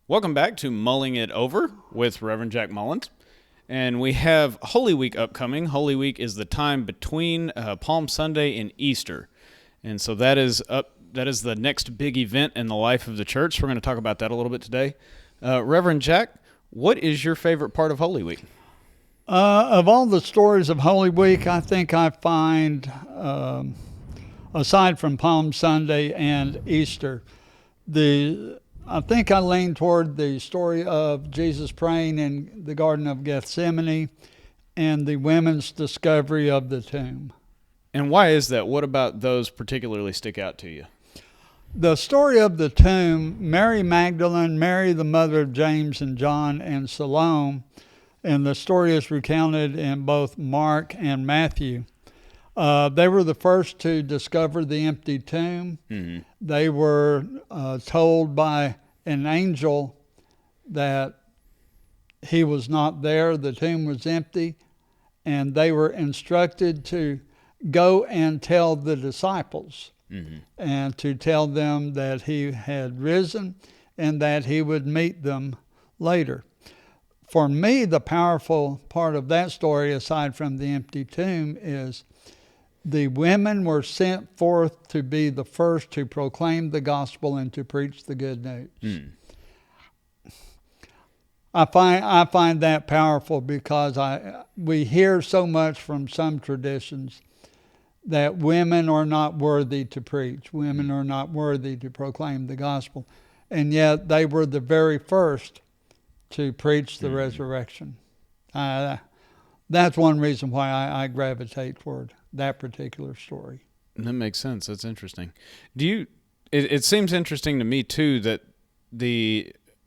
Welcome back to Mulling It Over with Reverend Jack Mullins. And we have Holy Week upcoming. Holy Week is the time between Palm Sunday and Easter. And so that is the next big event in the life of the church. We're going to talk about that a little bit today. Reverend Jack, what is your favorite part of Holy Week? Of all the stories of Holy Week, I think I find, aside from Palm Sunday and Easter, I think I lean toward the story of Jesus praying in the Garden of Gethsemane and the women's discovery of the tomb. And why is that? What about those particularly stick out to you? The story of the tomb, Mary Magdalene, Mary the mother of James and John, and Salome, and the story is recounted in both Mark and Matthew. They were the first to discover the empty tomb. Mm-hmm. They were told by an angel that he was not there, the tomb was empty, and they were instructed to go and tell the disciples, mm-hmm. and to tell them that he had risen and that he would meet them later. For me, the powerful part of that story, aside from the empty tomb, is the women were sent forth to be the first to proclaim the gospel and to preach the good news. Mm. I find that powerful because we hear so much from some traditions that women are not worthy to preach, women are not worthy to proclaim the gospel, and yet they were the very first to preach the resurrection. That's one reason why I gravitate toward that particular story. That makes sense. That's interesting. It seems interesting to me too that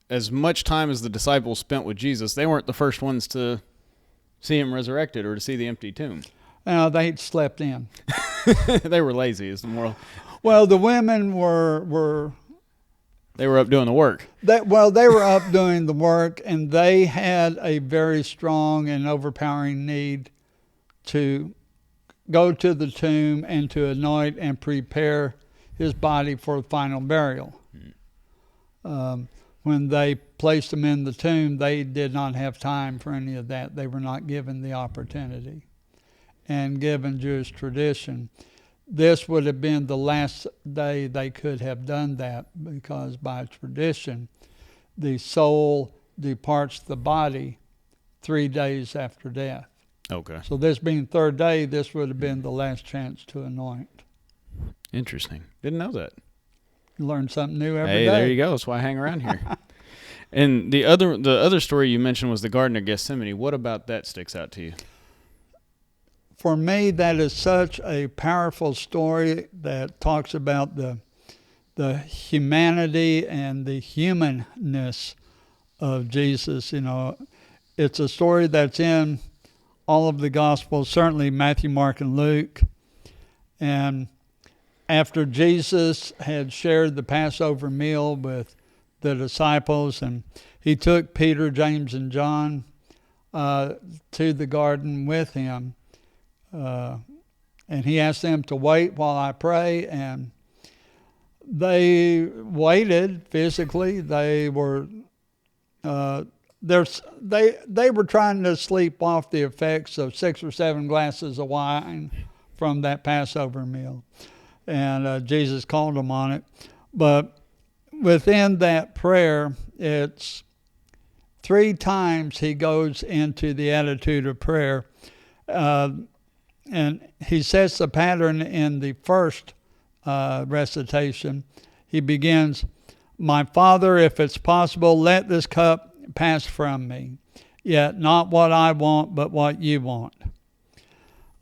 as much time as the disciples spent with Jesus, they weren't the first ones to see him resurrected or to see the empty tomb. They slept in. They were lazy, is the moral. Well, the women were they were up doing the work. They were up doing the work, and they had a very strong and overpowering need to go to the tomb and to anoint and prepare his body for final burial. When they placed him in the tomb, they did not have time for any of that. They were not given the opportunity. And given Jewish tradition, this would have been the last day they could have done that, because by tradition, the soul departs the body 3 days after death. Okay. So this being third day, this would have been the last chance to anoint. Interesting. Didn't know that. You learn something new every day. Hey, there you go. That's why I hang around here. And the other story you mentioned was the Garden of Gethsemane. What about that sticks out to you? For me, that is such a powerful story that talks about the humanity and the humanness of Jesus. You know, it's a story that's in all of the Gospels, certainly Matthew, Mark, and Luke. And after Jesus had shared the Passover meal with the disciples, and he took Peter, James, and John to the garden with him, and he asked them to wait while I pray, and they waited physically. They were they were trying to sleep off the effects of 6 or 7 glasses of wine from that Passover meal, and Jesus called them on it. But within that prayer, it's 3 times he goes into the attitude of prayer. And he sets the pattern in the first recitation. He begins, "My Father, if it's possible, let this cup pass from me. Yet not what I want, but what you want."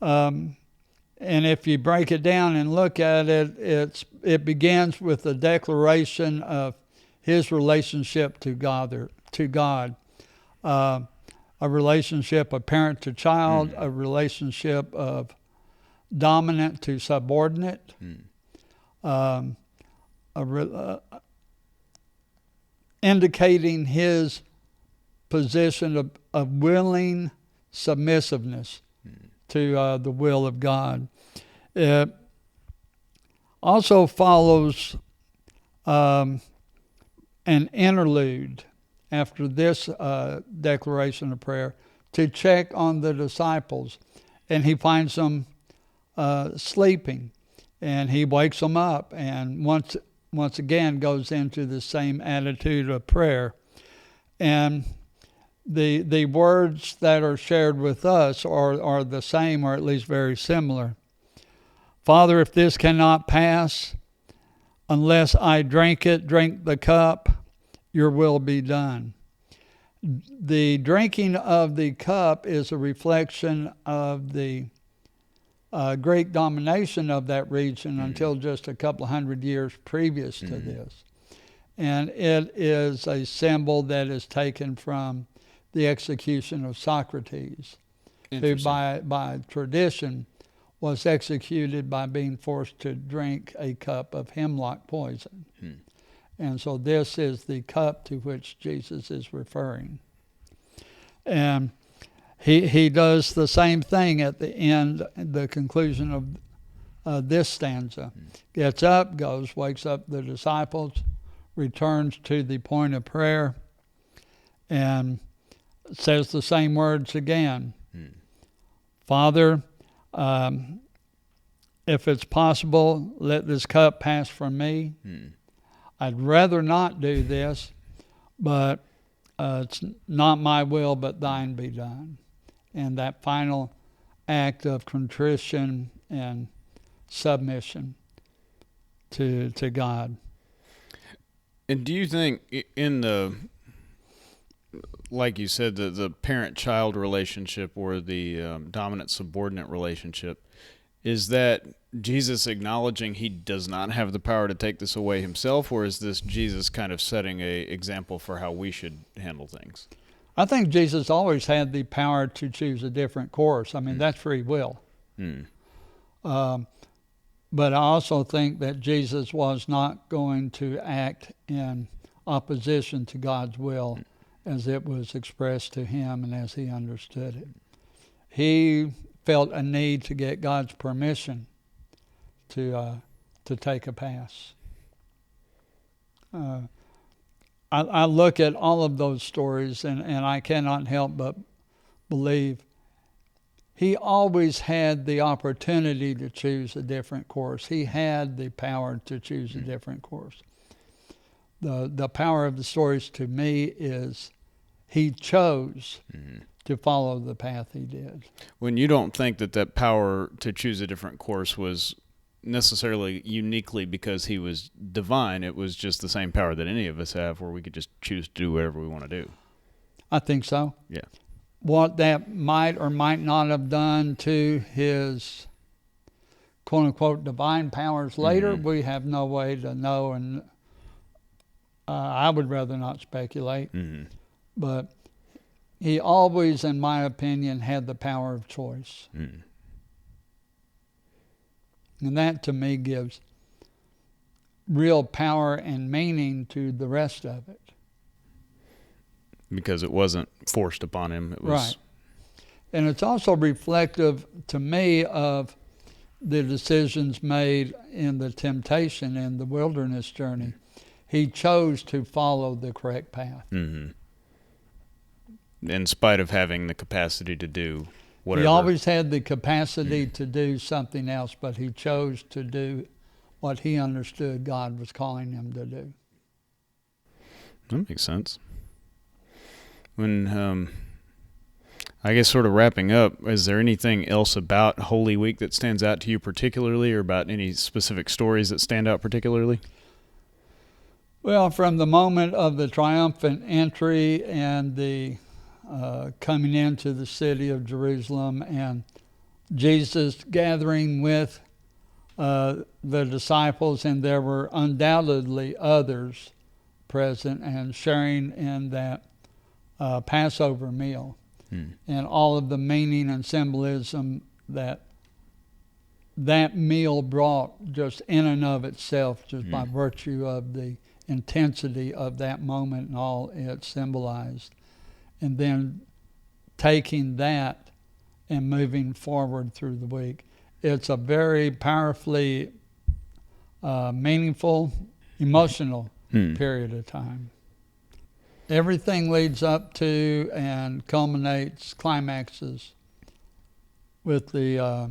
And if you break it down and look at it, it begins with the declaration of his relationship to God. A relationship of parent to child, a relationship of dominant to subordinate, indicating his position of willing submissiveness to the will of God. It also follows an interlude after this declaration of prayer to check on the disciples, and he finds them sleeping, and he wakes them up, and once again goes into the same attitude of prayer. And the words that are shared with us are the same, or at least very similar. Father, if this cannot pass, unless I drink the cup, your will be done. The drinking of the cup is a reflection of the Greek domination of that region until just a couple of hundred years previous to this. And it is a symbol that is taken from the execution of Socrates, who by tradition was executed by being forced to drink a cup of hemlock poison. And so this is the cup to which Jesus is referring. And he does the same thing at the end, the conclusion of this stanza. Gets up, goes, wakes up the disciples, returns to the point of prayer, and says the same words again. Father, if it's possible, let this cup pass from me. I'd rather not do this, but it's not my will, but thine be done. And that final act of contrition and submission to God. And do you think in the, like you said, the parent-child relationship or the dominant-subordinate relationship, is that Jesus acknowledging he does not have the power to take this away himself, or is this Jesus kind of setting an example for how we should handle things? I think Jesus always had the power to choose a different course. I mean, that's free will. But I also think that Jesus was not going to act in opposition to God's will as it was expressed to him and as he understood it. He felt a need to get God's permission to take a pass. I look at all of those stories and I cannot help but believe he always had the opportunity to choose a different course. He had the power to choose a different course. The power of the stories to me is he chose to follow the path he did. When you don't think that power to choose a different course was necessarily uniquely because he was divine, it was just the same power that any of us have where we could just choose to do whatever we want to do. I think so. Yeah. What that might or might not have done to his quote-unquote divine powers later, we have no way to know, and I would rather not speculate. But he always, in my opinion, had the power of choice. And that, to me, gives real power and meaning to the rest of it. Because it wasn't forced upon him. It was right. And it's also reflective, to me, of the decisions made in the temptation and the wilderness journey. He chose to follow the correct path. In spite of having the capacity to do whatever. He always had the capacity to do something else, but he chose to do what he understood God was calling him to do. That makes sense. When, I guess sort of wrapping up, is there anything else about Holy Week that stands out to you particularly, or about any specific stories that stand out particularly? Well, from the moment of the triumphant entry and the coming into the city of Jerusalem and Jesus gathering with the disciples, and there were undoubtedly others present and sharing in that Passover meal, and all of the meaning and symbolism that meal brought just in and of itself, just by virtue of the intensity of that moment and all it symbolized. And then taking that and moving forward through the week. It's a very powerfully meaningful, emotional period of time. Everything leads up to and culminates, climaxes with the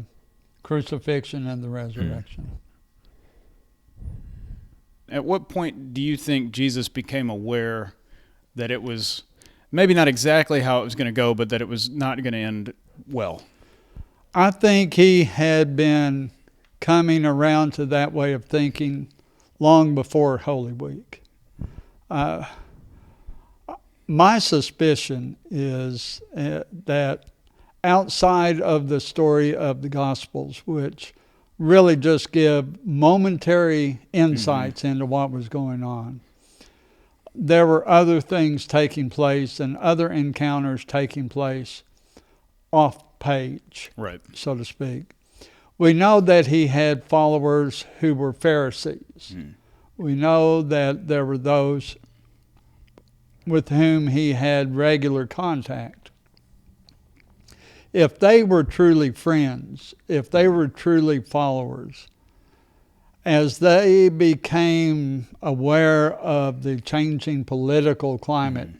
crucifixion and the resurrection. At what point do you think Jesus became aware that it was maybe not exactly how it was going to go, but that it was not going to end well? I think he had been coming around to that way of thinking long before Holy Week. My suspicion is that outside of the story of the Gospels, which really just give momentary insights into what was going on, there were other things taking place and other encounters taking place off page, right, so to speak. We know that he had followers who were Pharisees. We know that there were those with whom he had regular contact. If they were truly friends, if they were truly followers, as they became aware of the changing political climate,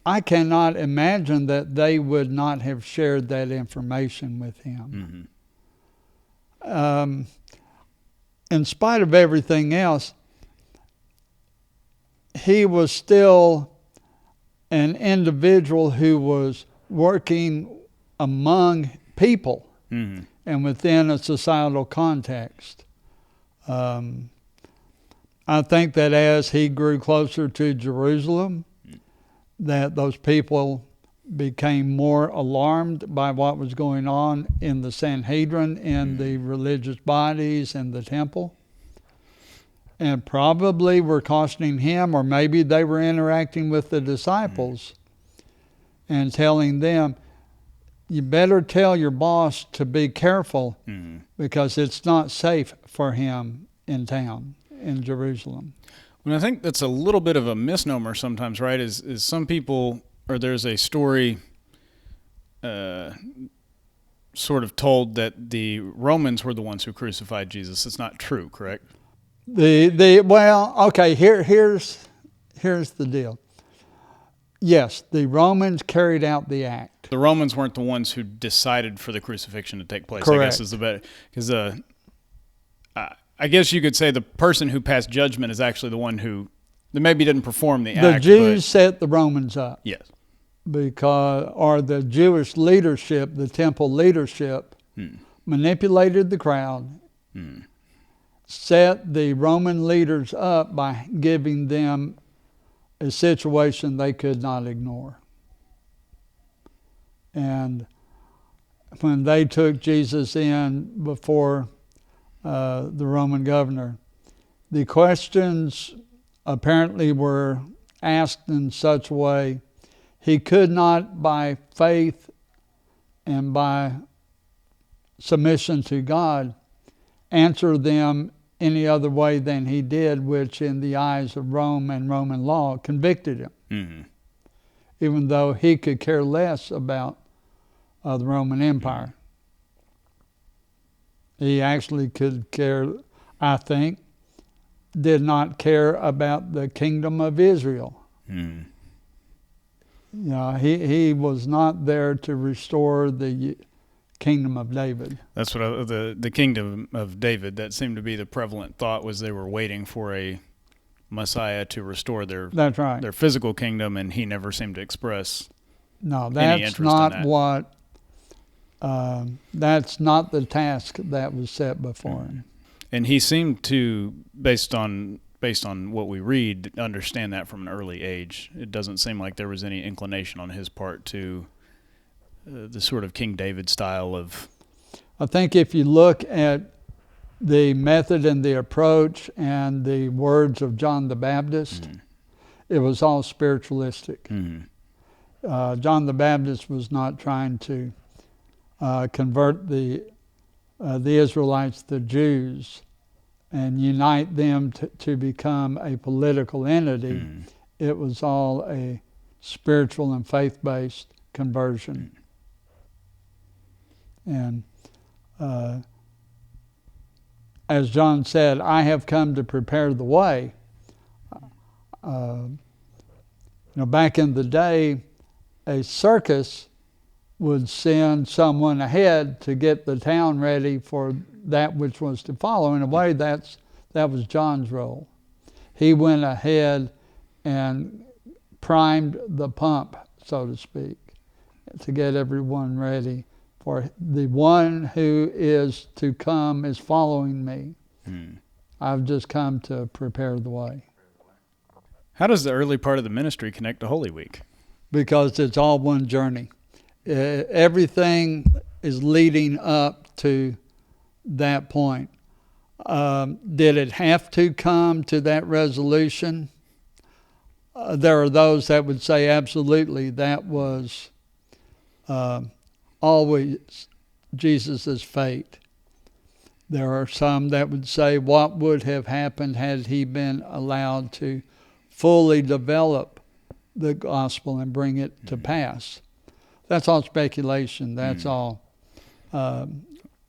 I cannot imagine that they would not have shared that information with him. In spite of everything else, he was still an individual who was working among people and within a societal context. I think that as he grew closer to Jerusalem, that those people became more alarmed by what was going on in the Sanhedrin, in the religious bodies, in the temple, and probably were cautioning him, or maybe they were interacting with the disciples and telling them, you better tell your boss to be careful because it's not safe for him in town, in Jerusalem. Well, I think that's a little bit of a misnomer sometimes, right? Is some people, or there's a story sort of told that the Romans were the ones who crucified Jesus. It's not true, correct? Well, okay, here's the deal. Yes, the Romans carried out the act. The Romans weren't the ones who decided for the crucifixion to take place. Correct. I guess is the better, because I guess you could say the person who passed judgment is actually the one who maybe didn't perform the act. The Jews set the Romans up. Yes. Or the Jewish leadership, the temple leadership, manipulated the crowd, set the Roman leaders up by giving them a situation they could not ignore. And when they took Jesus in before the Roman governor, the questions apparently were asked in such a way he could not, by faith and by submission to God, answer them any other way than he did, which in the eyes of Rome and Roman law convicted him, even though he could care less about the Roman Empire. He actually could care, I think, did not care about the kingdom of Israel. You know, he was not there to restore the kingdom of David. That's what the kingdom of David, that seemed to be the prevalent thought, was they were waiting for a Messiah to restore their That's right. their physical kingdom, and he never seemed to express No, any that's interest in not that. what. That's not the task that was set before him. And he seemed to, based on what we read, understand that from an early age. It doesn't seem like there was any inclination on his part to the sort of King David style of... I think if you look at the method and the approach and the words of John the Baptist, it was all spiritualistic. John the Baptist was not trying to convert the Israelites, the Jews, and unite them to become a political entity. It was all a spiritual and faith-based conversion. And as John said, I have come to prepare the way. Back in the day, a circus would send someone ahead to get the town ready for that which was to follow. In a way, that was John's role. He went ahead and primed the pump, so to speak, to get everyone ready for the one who is to come is following me. I've just come to prepare the way. How does the early part of the ministry connect to Holy Week? Because it's all one journey. Everything is leading up to that point. Did it have to come to that resolution? There are those that would say absolutely that was always Jesus' fate. There are some that would say what would have happened had he been allowed to fully develop the gospel and bring it to pass. That's all speculation. That's all. Or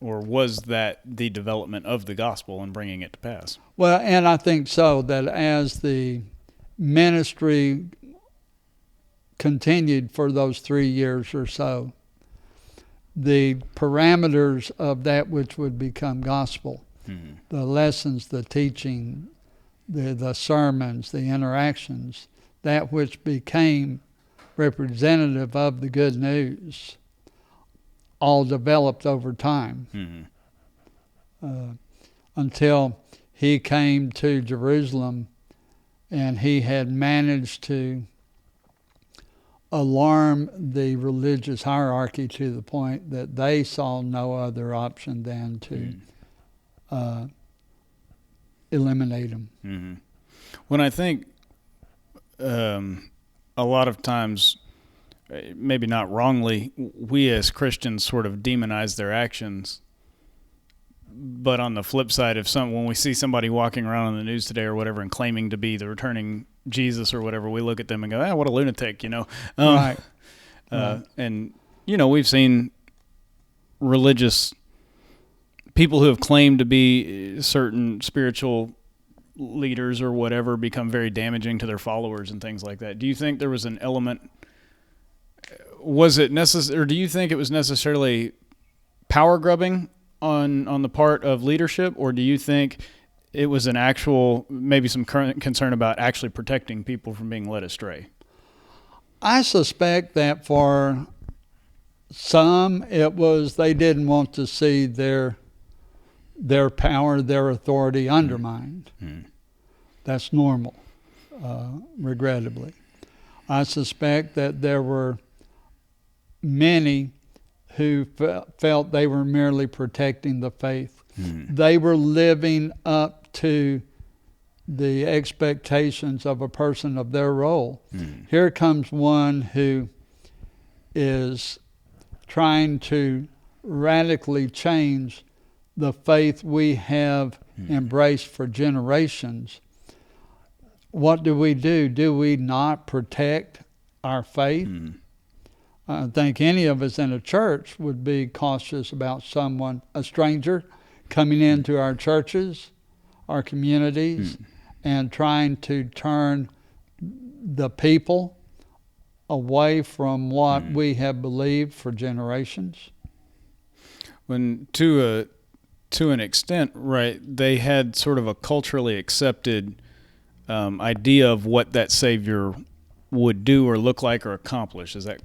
was that the development of the gospel and bringing it to pass? Well, and I think so, that as the ministry continued for those 3 years or so, the parameters of that which would become gospel, the lessons, the teaching, the sermons, the interactions, that which became representative of the good news, all developed over time until he came to Jerusalem and he had managed to alarm the religious hierarchy to the point that they saw no other option than to eliminate him. When I think a lot of times, maybe not wrongly, we as Christians sort of demonize their actions. But on the flip side, when we see somebody walking around on the news today or whatever and claiming to be the returning Jesus or whatever, we look at them and go, what a lunatic, Right. And, we've seen religious people who have claimed to be certain spiritual leaders or whatever become very damaging to their followers and things like that. Do you think there was an element, was it necessary, or do you think it was necessarily power grubbing on the part of leadership, or do you think it was an actual, maybe some current concern about actually protecting people from being led astray? I suspect that for some, it was they didn't want to see their power, their authority undermined. That's normal, regrettably. I suspect that there were many who felt they were merely protecting the faith. They were living up to the expectations of a person of their role. Here comes one who is trying to radically change the faith we have embraced for generations. What do? Do we not protect our faith? I think any of us in a church would be cautious about someone, a stranger, coming into our churches, our communities, and trying to turn the people away from what we have believed for generations. When to an extent, right, they had sort of a culturally accepted idea of what that Savior would do or look like or accomplish. Is that?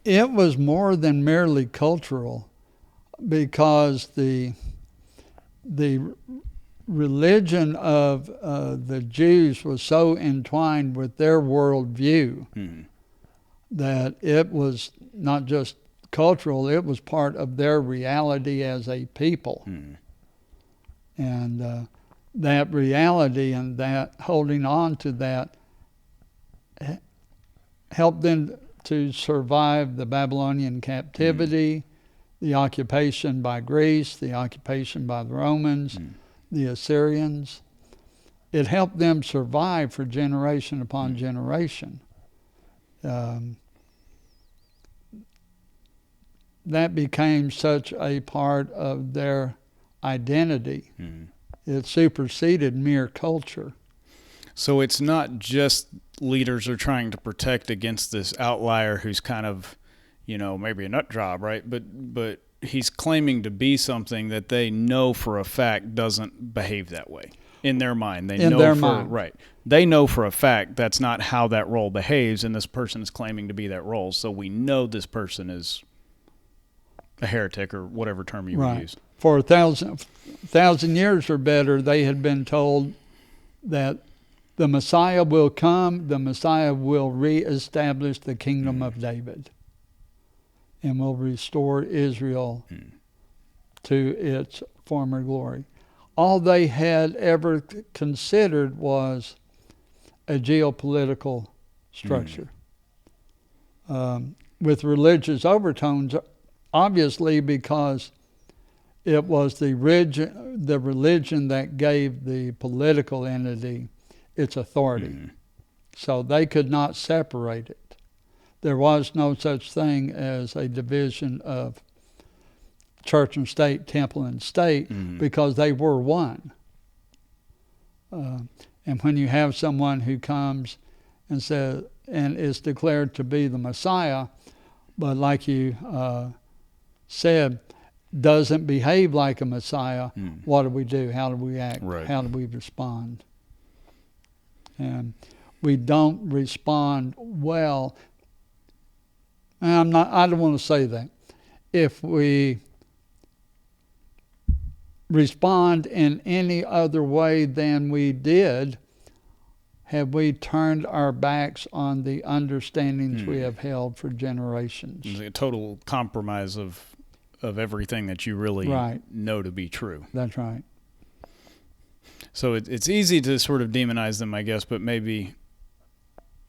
It was more than merely cultural, because the religion of the Jews was so entwined with their worldview that it was not just cultural, it was part of their reality as a people. And that reality and that holding on to that helped them to survive the Babylonian captivity, the occupation by Greece, the occupation by the Romans, the Assyrians. It helped them survive for generation upon generation. That became such a part of their identity. It superseded mere culture. So it's not just leaders are trying to protect against this outlier who's kind of, maybe a nut job, right? But he's claiming to be something that they know for a fact doesn't behave that way in their mind. They know for a fact that's not how that role behaves, and this person is claiming to be that role. So we know this person is a heretic, or whatever term you would use. For 1,000 years or better, they had been told that the Messiah will come, the Messiah will reestablish the kingdom of David and will restore Israel to its former glory. All they had ever considered was a geopolitical structure with religious overtones, obviously, because it was the religion that gave the political entity its authority. So they could not separate it. There was no such thing as a division of church and state, temple and state, because they were one. And when you have someone who comes and says, and is declared to be the Messiah, but like you said, doesn't behave like a Messiah, what do we do? How do we act? Right. How do we respond? And we don't respond well. And I don't want to say that. If we respond in any other way than we did, have we turned our backs on the understandings we have held for generations? It's a total compromise of everything that you really know to be true. That's right. So it's easy to sort of demonize them, I guess, but maybe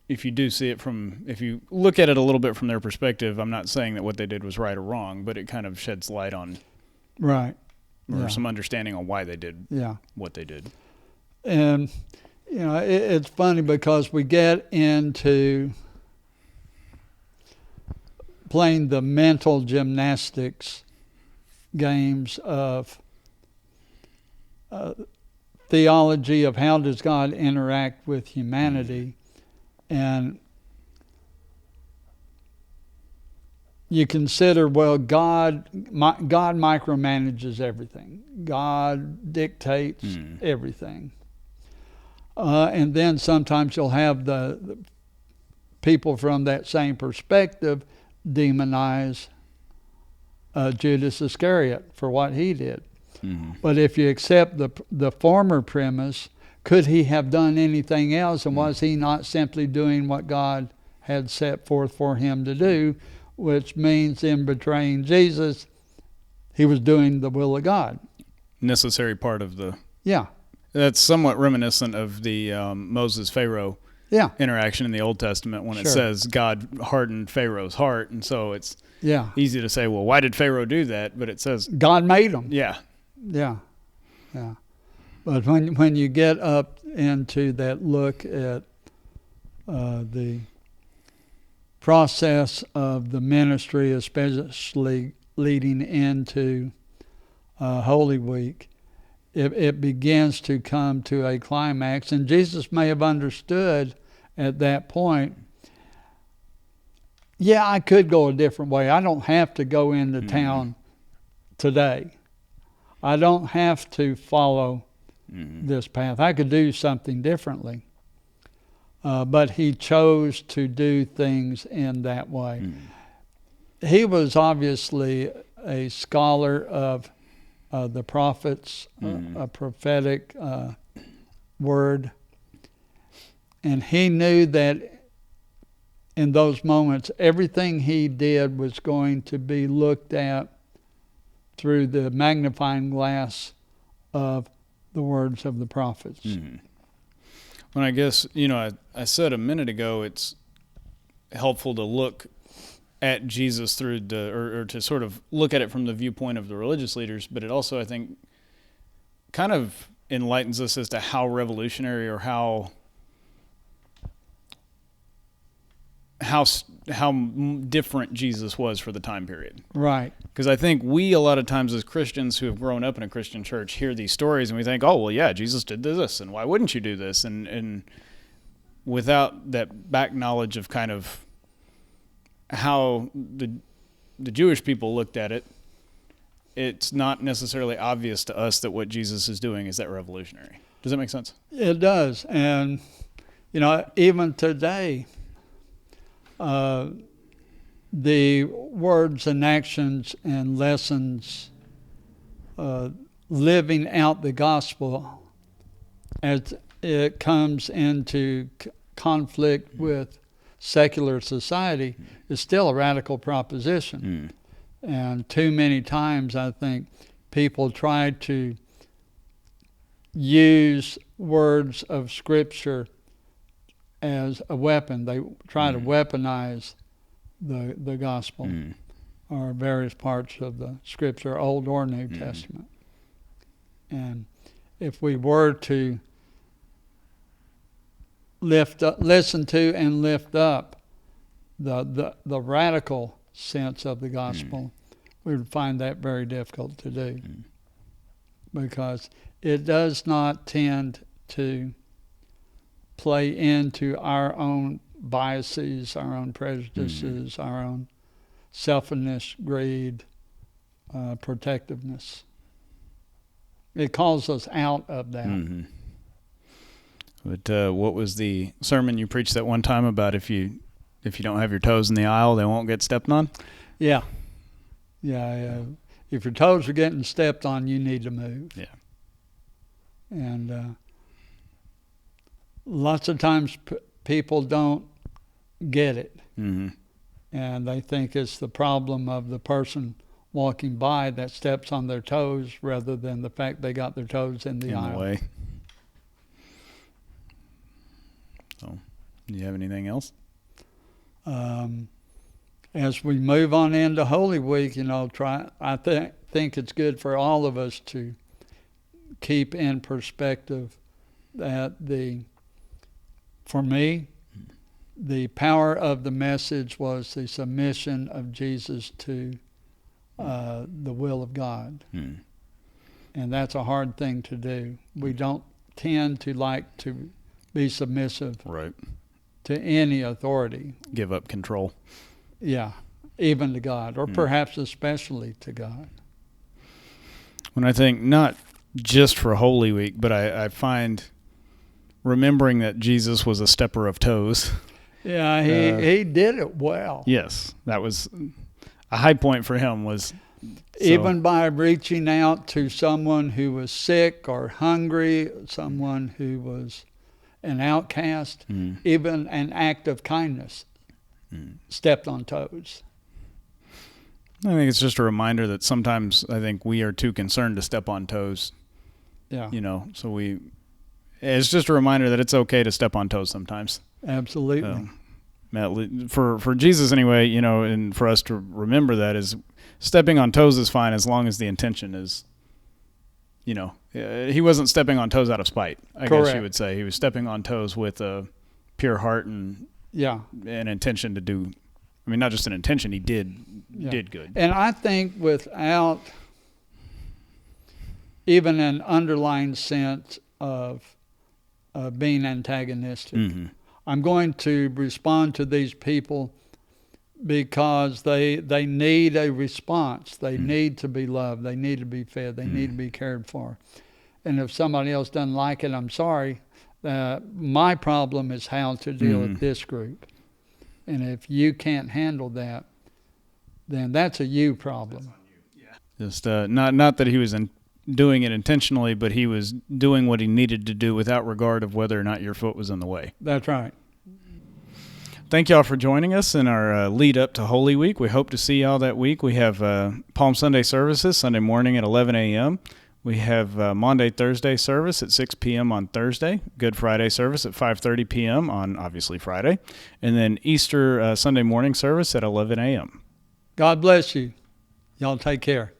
if you do see it if you look at it a little bit from their perspective, I'm not saying that what they did was right or wrong, but it kind of sheds light on some understanding on why they did what they did. And, it's funny because we get into playing the mental gymnastics games of theology of how does God interact with humanity, and you consider, well, God micromanages everything. God dictates everything. And then sometimes you'll have the people from that same perspective demonize Judas Iscariot for what he did. But if you accept the former premise, could he have done anything else? And was he not simply doing what God had set forth for him to do, which means in betraying Jesus, he was doing the will of God. Necessary part of the... Yeah. That's somewhat reminiscent of the Moses-Pharaoh interaction in the Old Testament when it says God hardened Pharaoh's heart. And so it's easy to say, well, why did Pharaoh do that? But it says... God made him. Yeah. But when you get up into that look at the process of the ministry, especially leading into Holy Week, it begins to come to a climax. And Jesus may have understood at that point, I could go a different way. I don't have to go into town today. I don't have to follow this path. I could do something differently. But he chose to do things in that way. He was obviously a scholar of the prophets, a prophetic word. And he knew that in those moments, everything he did was going to be looked at through the magnifying glass of the words of the prophets. Well, I guess, I said a minute ago, it's helpful to look at Jesus through or to sort of look at it from the viewpoint of the religious leaders, but it also, I think, kind of enlightens us as to how revolutionary or how different Jesus was for the time period. Right. Because I think we, a lot of times as Christians who have grown up in a Christian church, hear these stories and we think, oh, well, yeah, Jesus did this, and why wouldn't you do this? And without that back knowledge of kind of how the Jewish people looked at it, it's not necessarily obvious to us that what Jesus is doing is that revolutionary. Does that make sense? It does. And, even today, the words and actions and lessons, living out the gospel as it comes into conflict with secular society is still a radical proposition. And too many times I think people try to use words of Scripture as a weapon. They try to weaponize the gospel or various parts of the Scripture, Old or New Testament. And if we were to listen to and lift up the radical sense of the gospel, we would find that very difficult to do, because it does not tend to play into our own biases, our own prejudices, our own selfishness, greed, protectiveness. It calls us out of that. But what was the sermon you preached that one time about if you don't have your toes in the aisle, they won't get stepped on? Yeah. If your toes are getting stepped on, you need to move. Yeah. And lots of times people don't get it. And they think it's the problem of the person walking by that steps on their toes rather than the fact they got their toes in the aisle. Way. So, do you have anything else? As we move on into Holy Week, I think it's good for all of us to keep in perspective that for me, the power of the message was the submission of Jesus to the will of God. And that's a hard thing to do. We don't tend to like to be submissive to any authority. Give up control. Yeah, even to God, or perhaps especially to God. When I think not just for Holy Week, but I find remembering that Jesus was a stepper of toes. Yeah, he did it well. Yes, that was a high point for him. Even by reaching out to someone who was sick or hungry, someone who was an outcast, even an act of kindness, stepped on toes. I think it's just a reminder that sometimes I think we are too concerned to step on toes. Yeah. So it's just a reminder that it's okay to step on toes sometimes. Absolutely. For Jesus anyway, and for us to remember that is stepping on toes is fine as long as the intention is, he wasn't stepping on toes out of spite, I guess you would say. He was stepping on toes with a pure heart and an intention to do, not just an intention, he did good. And I think without even an underlying sense of being antagonistic, I'm going to respond to these people because they need a response. They need to be loved. They need to be fed. They need to be cared for. And if somebody else doesn't like it, I'm sorry. My problem is how to deal with this group. And if you can't handle that, then that's a you problem. Just not that he was doing it intentionally, but he was doing what he needed to do without regard of whether or not your foot was in the way. That's right. Thank y'all for joining us in our lead up to Holy Week. We hope to see y'all that week. We have Palm Sunday services Sunday morning at 11 a.m. We have Maundy, Thursday service at 6 p.m. on Thursday. Good Friday service at 5:30 p.m. on obviously Friday. And then Easter Sunday morning service at 11 a.m. God bless you. Y'all take care.